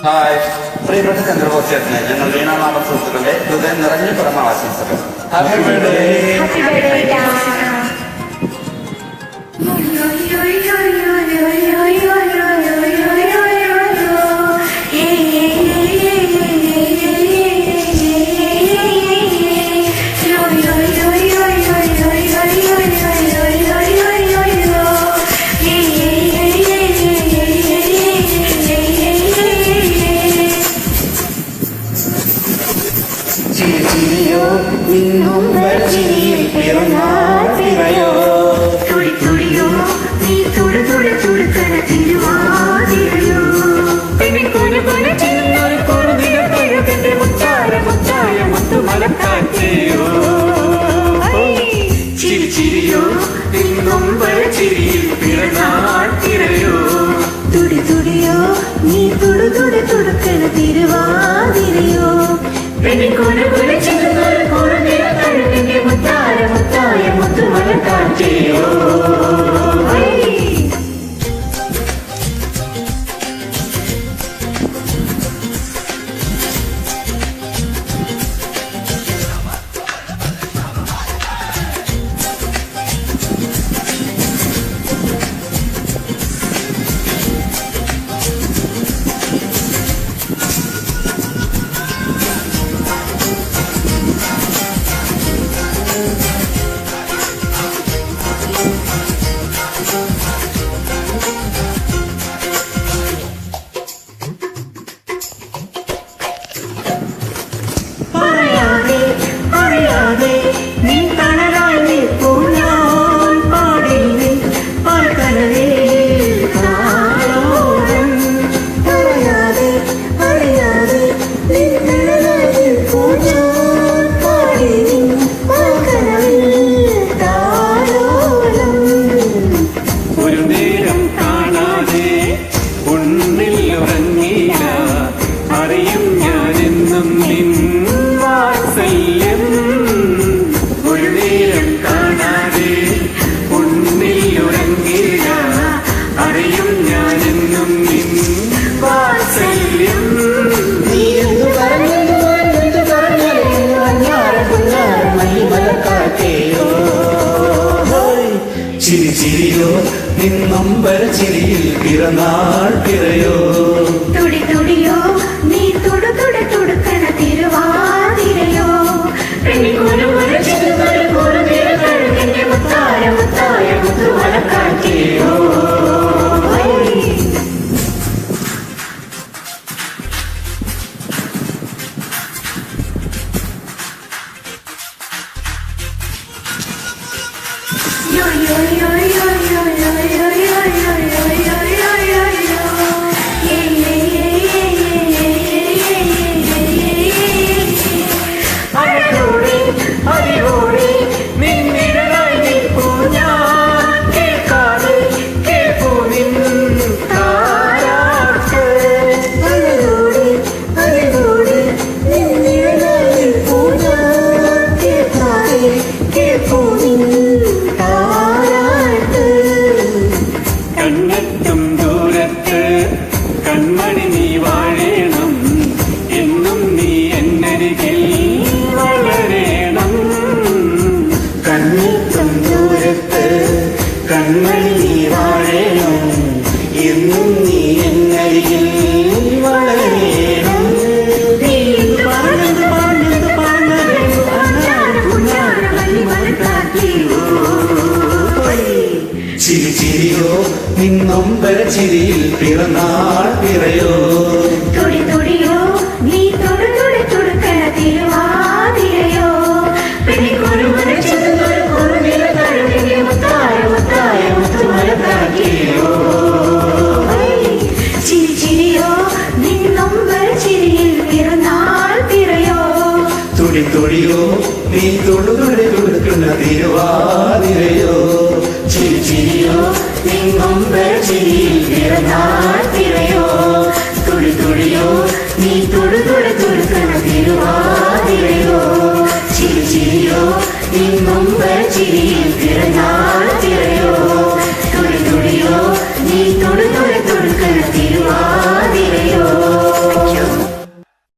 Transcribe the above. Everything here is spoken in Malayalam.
ഹായ്, പ്രിയപ്പെട്ട ചന്ദ്രബോസ് ചേട്ടനെ ഞങ്ങൾ വീണാമാല സുഹൃത്തുക്കളുടെ ഹൃദയം നിറഞ്ഞ പിറന്നാൾ ആശംസകൾ. Happy birthday. ചിരിയോ നിന്നും ചിരിയിൽ പിറന്നാൾ തിരയോ തുടി തുടിയോ നീ തുട തുട തുടുക്കണ തിരുവാതിരയോ പെണ്ണിൻ കൊല കൊല ചിന്നൊരു കുറുതിര പഴുതിന്റെ മുത്താര മുത്തായ മുത്തുമലക്കാറ്റയോ ചിരി ചിരിയോ നിന്നും ചിരിയിൽ പിറന്നാൾ തിരയോ തുടി തുടിയോ നീ തുട തുട തുടുക്കണ തിരുവാതിരയോ പെണ്ണിൻ കൊല കൊല ചിന്നൊരു കുറുതിര പഴുതിന്റെ മുത്താര മുത്തായ മുത്തുമലക്കാറ്റയോ ചിരി ചിരിയോ നിന്നൊമ്പര ചിരിയിൽ പിറന്നാൾ പിറയോ തുടി തുടിയോ നീ തുട തുട തുടുക്കണ തിരുവാതിരയോ പെണ്ണിൻ കൊല കൊല ചിന്നൊരു കുറുതിര പഴുതിന്റെ മുത്താര മുത്തായ മുത്തുമലക്കാറ്റയോ yo yo yo yo yo yo yo yo yo yo yo yo yo yo അഴകോടെ അരികോടെ നിന്നിടനായി നിൽപ്പൂ ഞാൻ കേൾക്കാതെ കേൾപ്പൂ നിൻ താരാട്ട് അഴകോടെ അരികോടെ നിന്നിടനായി നിൽപ്പൂ ഞാൻ കേൾക്കാതെ കേൾപ്പൂ നിൻ കണ്ണെത്തും ദൂരത്ത് കൺമണി നീ വാഴേണം എന്നും നീ എന്നരികിൽ വളരേണം കണ്ണെത്തും ദൂരത്ത് കൺമണി നീ വാഴേണം എന്നും നീ എന്നരികിൽ വളരേണം ചിരി ചിരിയോ നിന്നൊമ്പര ചിരിയിൽ പിറന്നാൾ പിറയോ തുടി തുടിയോ നീ തുട തുട തുടുക്കണ തിരുവാതിരയോ പെണ്ണിൻ കൊല കൊല ചിന്നൊരു കുറുതിര പഴുതിന്റെ മുത്താര മുത്തായ മുത്തുമലക്കാറ്റയോ ചിരി ചിരിയോ നിന്നൊമ്പര ചിരിയിൽ പിറന്നാൾ പിറയോ തുടി തുടിയോ നീ തുട തുട തുടുക്കണ തിരുവാതിരയോ ചിരി ചിരിയോ നിന്നൊമ്പര ചിരിയിൽ പിറന്നാൾ പിറയോ